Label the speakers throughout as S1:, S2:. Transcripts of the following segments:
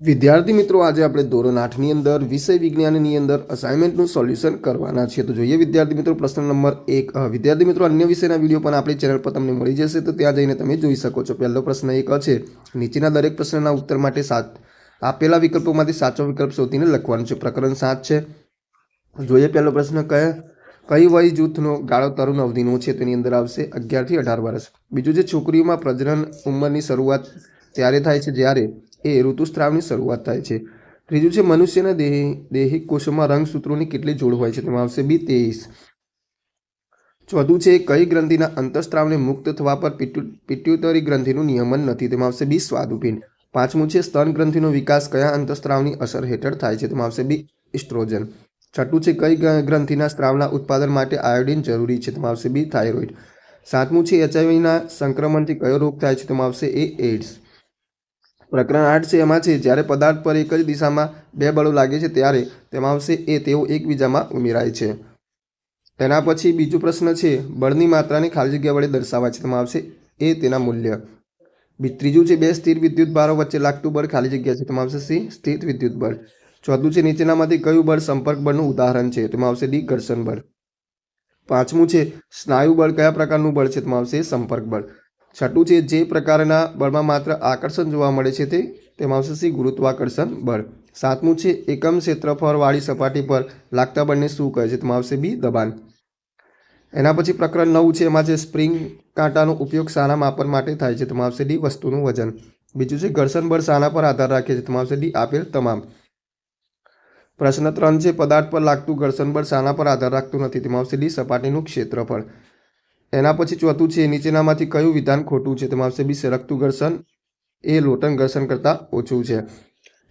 S1: વિદ્યાર્થી મિત્રો, આજે આપણે ધોરણ 8ની અંદર વિષય વિજ્ઞાનની અંદર અસાઇનમેન્ટનું સોલ્યુશન કરવાના છે. તો જોઈએ વિદ્યાર્થી મિત્રો, પ્રશ્ન નંબર 1. વિદ્યાર્થી મિત્રો, અન્ય વિષયના વિડીયો પણ આપણી ચેનલ પર તમને મળી જશે, તો ત્યાં જઈને તમે જોઈ શકો છો. પહેલો પ્રશ્ન 1 છે, નીચેના દરેક પ્રશ્નના ઉત્તર માટે આપેલા વિકલ્પોમાંથી સાચો વિકલ્પ શોધીને લખવાનું છે. પ્રકરણ 7 છે. જોઈએ પહેલો પ્રશ્ન, કઈ વય જૂથનો ગાળો તરુણ અવધિનો છે? તેની અંદર આવશે 11 થી 18 વર્ષ. બીજું છે, છોકરીઓમાં પ્રજનન ઉંમરની શરૂઆત ત્યારે થાય છે જ્યારે એ ઋતુસ્રાવની શરૂઆત થાય છે. ત્રીજું છે, મનુષ્યના દૈહિક કોષોમાં રંગસૂત્રોની કેટલી જોડ હોય છે? તેમાં આવશે 23. ચોથું છે, કઈ ગ્રંથિના અંતઃસ્ત્રાવને મુક્ત થવા પર પિટ્યુટરી ગ્રંથિનું નિયમન નથી? તેમાં આવશે બી, સ્વાદુપિંડ. પાંચમું છે, સ્તન ગ્રંથિનો વિકાસ કયા અંતઃસ્ત્રાવની અસર હેઠળ થાય છે? તેમાં આવશે બી, ઇસ્ટ્રોજન. છઠ્ઠું છે, કઈ ગ્રંથિના સ્ત્રાવના ઉત્પાદન માટે આયોડિન જરૂરી છે? તેમાં આવશે બી, થાઇરોઇડ. સાતમું છે, એચઆઈવીના સંક્રમણથી કયો રોગ થાય છે? તેમાં આવશે એ, એઇડ્સ. પ્રકરણ 8 છે, એમાં છે, જ્યારે પદાર્થ પર એક જ દિશામાં બે બળો લાગે છે ત્યારે તેમાં આવશે એ, તેઓ એકબીજામાં ઉમેરાય છે. એના પછી બીજો પ્રશ્ન છે, બળની માત્રાને ખાલી જગ્યા વડે દર્શાવાય છે? તેમાં આવશે એ, તેના મૂલ્ય. ત્રીજું છે, બે સ્થિર વિદ્યુત ભારો વચ્ચે લાગતું બળ ખાલી જગ્યા છે? તેમાં આવશે સી, સ્થિત વિદ્યુત બળ. ચોથું છે, નીચેનામાંથી કયું બળ સંપર્ક બળનું ઉદાહરણ છે? તેમાં આવશે ડી, ઘર્ષણ બળ. પાંચમું છે, સ્નાયુ બળ કયા પ્રકારનું બળ છે? તેમાં આવશે સંપર્ક બળ. છઠ્ઠું છે, જે પ્રકારના બળમાં માત્ર આકર્ષણ જોવા મળે છે તેમાં આવશે સી, ગુરુત્વાકર્ષણ બળ. સાતમું છે, એકમ ક્ષેત્રફળવાળી સપાટી પર લાગતા બળને શું કહે છે? તેમાં આવશે બી, દબાણ. એના પછી પ્રકરણ 9 છે, એમાં છે, સ્પ્રિંગ કાંટાનો ઉપયોગ શાના માપન માટે થાય છે? તેમાં આવશે ડી, વસ્તુનું વજન. બીજું છે, ઘર્ષણ બળ શાના પર આધાર રાખે છે? તેમાં આવશે ડી, આપેલ તમામ. પ્રશ્ન 3 છે, પદાર્થ પર લાગતું ઘર્ષણ બળ શાના પર આધાર રાખતું નથી? તેમાં આવશે ડી, સપાટીનું ક્ષેત્રફળ. એના પછી ચોથું છે, નીચેનામાંથી કયું વિધાન ખોટું છે? તેમાં આવશે બી, સરકતું ઘર્ષણ એ લોટન ઘર્ષણ કરતાં ઓછું છે.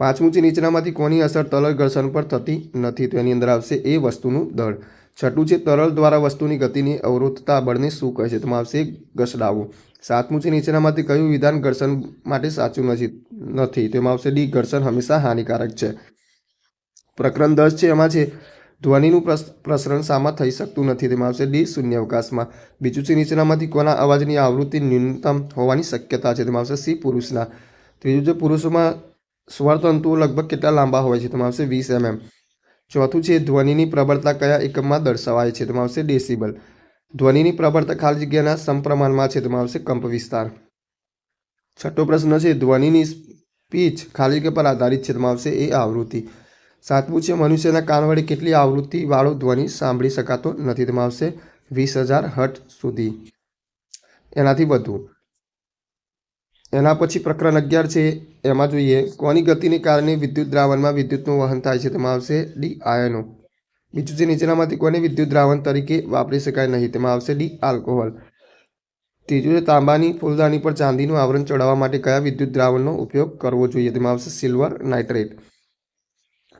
S1: પાંચમું છે, નીચેનામાંથી કોની અસર તરલ ઘર્ષણ પર થતી નથી? તો એની અંદર આવશે એ, વસ્તુનું દળ. છઠ્ઠું છે, તરલ દ્વારા વસ્તુની ગતિને અવરોધતા બળને શું કહે છે? તેમાં આવશે ઘસડાવું. સાતમું છે, નીચેનામાંથી કયું વિધાન ઘર્ષણ માટે સાચું નથી? તેમાં આવશે ડી, ઘર્ષણ હંમેશા હાનિકારક છે. પ્રકરણ 10 છે, એમાં છે, ધ્વનિનું પ્રસરણ શામાં થઈ શકતું નથી? તેમાં આવશે ડી, શૂન્યાવકાશમાં. બીજું છે, નીચેનામાંથી કોના અવાજની આવૃત્તિ ન્યૂનતમ હોવાની શક્યતા છે? તેમાં આવશે સી, પુરુષના. ત્રીજું છે, પુરુષોમાં સ્વરતંતુઓ લગભગ કેટલા લાંબા હોય છે? તેમાં આવશે 20 mm. ચોથું છે, ધ્વનિની પ્રબળતા કયા એકમમાં દર્શાવાય છે? તેમાં આવશે ડેસિબલ. ધ્વનિની પ્રબળતા ખાલી જગ્યાના સમપ્રમાણમાં છે? તેમાં આવશે કંપ વિસ્તાર. છઠ્ઠો પ્રશ્ન છે, ધ્વનિની પીચ ખાલી જગ્યા પર આધારિત છે? તેમાં આવશે એ, આવૃત્તિ. સાતમું છે, મનુષ્યના કાન વડે કેટલી આવૃત્તિ વાળો ધ્વનિ સાંભળી શકાતો નથી? તેમાં આવશે 20,000 હર્ટ્ઝ સુધી, એનાથી વધુ. એના પછી પ્રકરણ 11 છે, એમાં જોઈએ, કોની ગતિને કારણે વિદ્યુત દ્રાવણમાં વિદ્યુતનું વહન થાય છે? તેમાં આવશે ડી, આયનો. બીજું છે, નીચેનામાંથી કોને વિદ્યુત દ્રાવણ તરીકે વાપરી શકાય નહીં? તેમાં આવશે ડી, આલ્કોહોલ. ત્રીજું છે, તાંબાની ફૂલદાની પર ચાંદીનું આવરણ ચડાવવા માટે કયા વિદ્યુત દ્રાવણનો ઉપયોગ કરવો જોઈએ? તેમાં આવશે સિલ્વર નાઇટ્રેટ.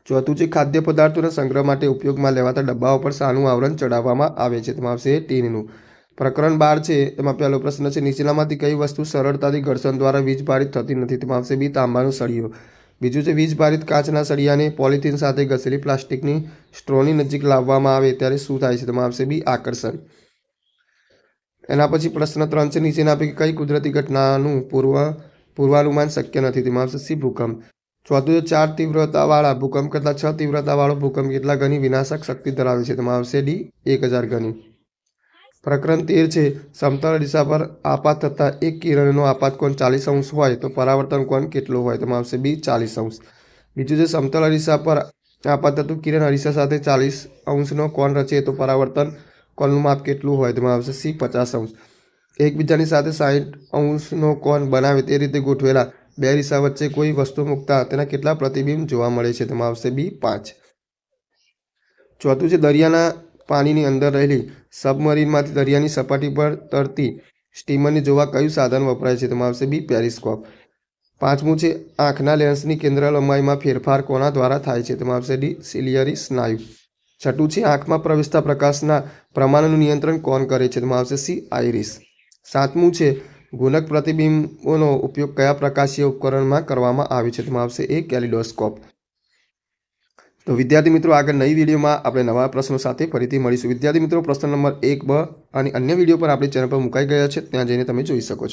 S1: ચોથું છે, ખાદ્ય પદાર્થોના સંગ્રહ માટે ઉપયોગમાં લેવાતા ડબ્બાઓ પર શાનું આવરણ ચડાવવામાં આવે છે? તેમાં આવશે ટીનનું. પ્રકરણ 12 છે, એમાં પહેલો પ્રશ્ન છે, નીચેનામાંથી કઈ વસ્તુ સરળતાથી ઘર્ષણ દ્વારા વીજભારિત થતી નથી? તેમાં આવશે બી, તાંબાનો સળિયો. બીજું છે, વીજભારિત કાચના સળિયાને પોલિથીન સાથે ઘસેલી પ્લાસ્ટિકની સ્ટ્રોની નજીક લાવવામાં આવે ત્યારે શું થાય છે? તેમાં આવશે બી, આકર્ષણ. એના પછી પ્રશ્ન 3 છે, નીચેના પૈકી કઈ કુદરતી ઘટનાનું પૂર્વાનુમાન શક્ય નથી? તેમાં આવશે સી, ભૂકંપ. ચોથું, 4 તીવ્રતાવાળા ભૂકંપ કરતાં 6 તીવ્રતાવાળો ભૂકંપ કેટલા ગણી વિનાશક શક્તિ ધરાવે છે? તેમાં આવશે ડી, 1000 ગણી. પ્રકરણ 13 છે, સમતલ દિશા પર આપાત થતાં એક કિરણનો આપાત કોણ 40 અંશ હોય તો પરાવર્તન કોણ કેટલો હોય? તેમાં આવશે બી, 40 અંશ. બીજું છે, સમતલ અરીસા પર આપાત થતું કિરણ અરીસા સાથે 40 અંશનો કોણ રચે તો પરાવર્તન કોણનું માપ કેટલું હોય? તેમાં આવશે સી, 50 અંશ. એકબીજાની સાથે 60 અંશનો કોણ બનાવે તે રીતે ગોઠવેલા બે અરીસા વચ્ચે કોઈ વસ્તુ મૂકતા તેના કેટલા પ્રતિબિંબ જોવા મળે છે? તેમાં આવશે બી, 5. ચોથું છે, દરિયાના પાણીની અંદર રહેલી સબમરીનમાંથી દરિયાની સપાટી પર તરતી સ્ટીમરને જોવા કયું સાધન વપરાય છે? તેમાં આવશે બી, પેરિસ્કોપ. પાંચમું છે, આંખના લેન્સની કેન્દ્ર લંબાઈમાં ફેરફાર કોના દ્વારા થાય છે? તેમાં આવશે ડી, સિલિયરી સ્નાયુ. છઠ્ઠું છે, આંખમાં પ્રવેશતા પ્રકાશના પ્રમાણનું નિયંત્રણ કોણ કરે છે? તેમાં આવશે સી, આઈરિસ. સાતમું છે, ગુણક પ્રતિબિંબોનો ઉપયોગ કયા પ્રકાશીય ઉપકરણમાં કરવામાં આવે છે? તેમાં આવશે એ, કેલિડોસ્કોપ. તો વિદ્યાર્થી મિત્રો, આગળ નવી વિડીયોમાં આપણે નવા પ્રશ્નો સાથે ફરીથી મળીશું. વિદ્યાર્થી મિત્રો, પ્રશ્ન નંબર 1, 2 અને અન્ય વિડીયો પર આપણી ચેનલ પર મુકાઈ ગયા છે, ત્યાં જઈને તમે જોઈ શકો છો.